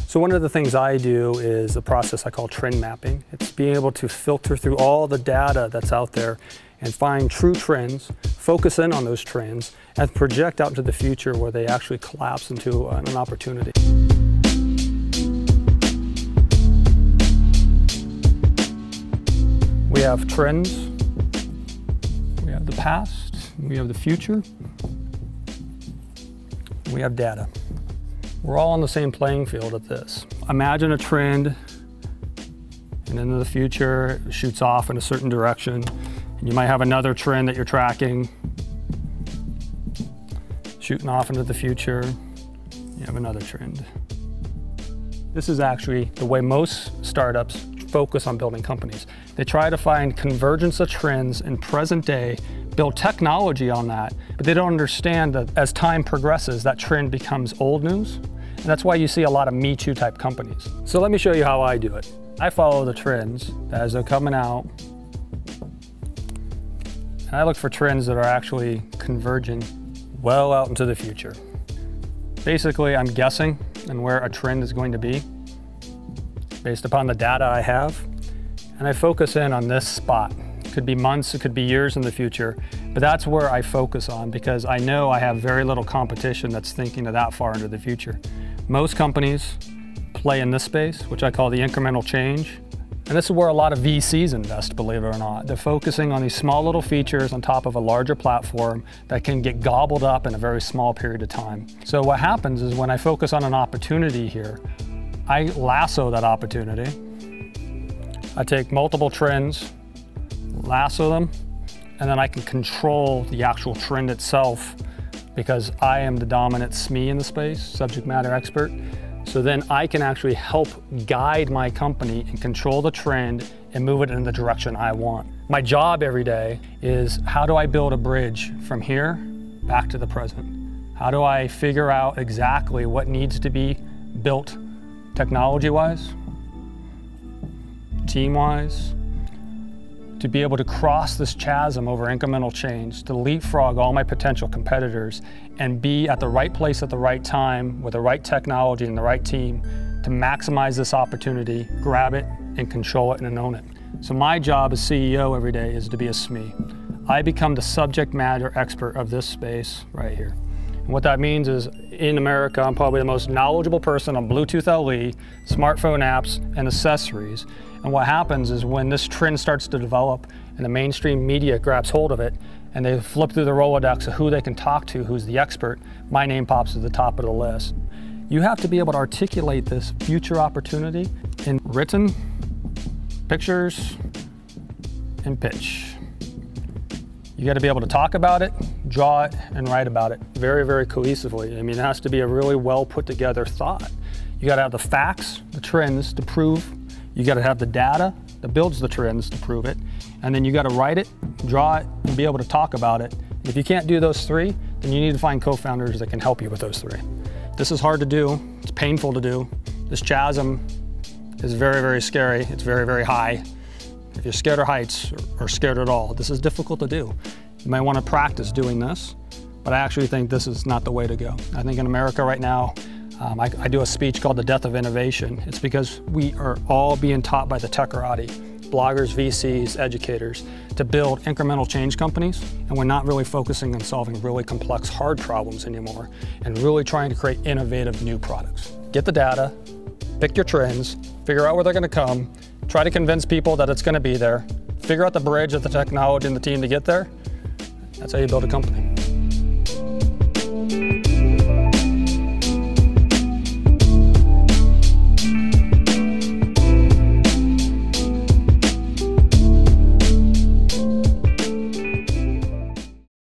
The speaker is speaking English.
So one of the things I do is a process I call trend mapping. It's being able to filter through all the data that's out there and find true trends, focus in on those trends, and project out into the future where they actually collapse into an opportunity. We have trends, we have the past, we have the future, we have data. We're all on the same playing field at this. Imagine a trend, and into the future it shoots off in a certain direction. And you might have another trend that you're tracking, shooting off into the future. You have another trend. This is actually the way most startups focus on building companies. They try to find convergence of trends in present day, build technology on that, but they don't understand that as time progresses, that trend becomes old news. And that's why you see a lot of Me Too type companies. So let me show you how I do it. I follow the trends as they're coming out, and I look for trends that are actually converging well out into the future. Basically, I'm guessing on where a trend is going to be based upon the data I have, and I focus in on this spot. It could be months, it could be years in the future, but that's where I focus on because I know I have very little competition that's thinking of that far into the future. Most companies play in this space, which I call the incremental change. And this is where a lot of VCs invest, believe it or not. They're focusing on these small little features on top of a larger platform that can get gobbled up in a very small period of time. So what happens is when I focus on an opportunity here, I lasso that opportunity. I take multiple trends, lasso them, and then I can control the actual trend itself because I am the dominant SME in the space, subject matter expert. So then I can actually help guide my company and control the trend and move it in the direction I want. My job every day is how do I build a bridge from here back to the present? How do I figure out exactly what needs to be built technology-wise, team-wise, to be able to cross this chasm over incremental change, to leapfrog all my potential competitors and be at the right place at the right time with the right technology and the right team to maximize this opportunity, grab it, and control it and own it. So my job as CEO every day is to be a SME. I become the subject matter expert of this space right here. And what that means is in America, I'm probably the most knowledgeable person on Bluetooth LE, smartphone apps, and accessories. And what happens is when this trend starts to develop and the mainstream media grabs hold of it and they flip through the Rolodex of who they can talk to, who's the expert, my name pops at the top of the list. You have to be able to articulate this future opportunity in written, pictures, and pitch. You got to be able to talk about it, draw it, and write about it very, very cohesively. I mean, it has to be a really well put together thought. You got to have the facts, the trends to prove. You got to have the data that builds the trends to prove it. And then you got to write it, draw it, and be able to talk about it. If you can't do those three, then you need to find co-founders that can help you with those three. This is hard to do. It's painful to do. This chasm is very, very scary. It's very, very high. If you're scared of heights or scared at all, this is difficult to do. You might want to practice doing this, but I actually think this is not the way to go. I think in America right now, I do a speech called The Death of Innovation. It's because we are all being taught by the technorati, bloggers, VCs, educators, to build incremental change companies, and we're not really focusing on solving really complex, hard problems anymore, and really trying to create innovative new products. Get the data, pick your trends, figure out where they're going to come, try to convince people that it's going to be there, figure out the bridge of the technology and the team to get there. That's how you build a company.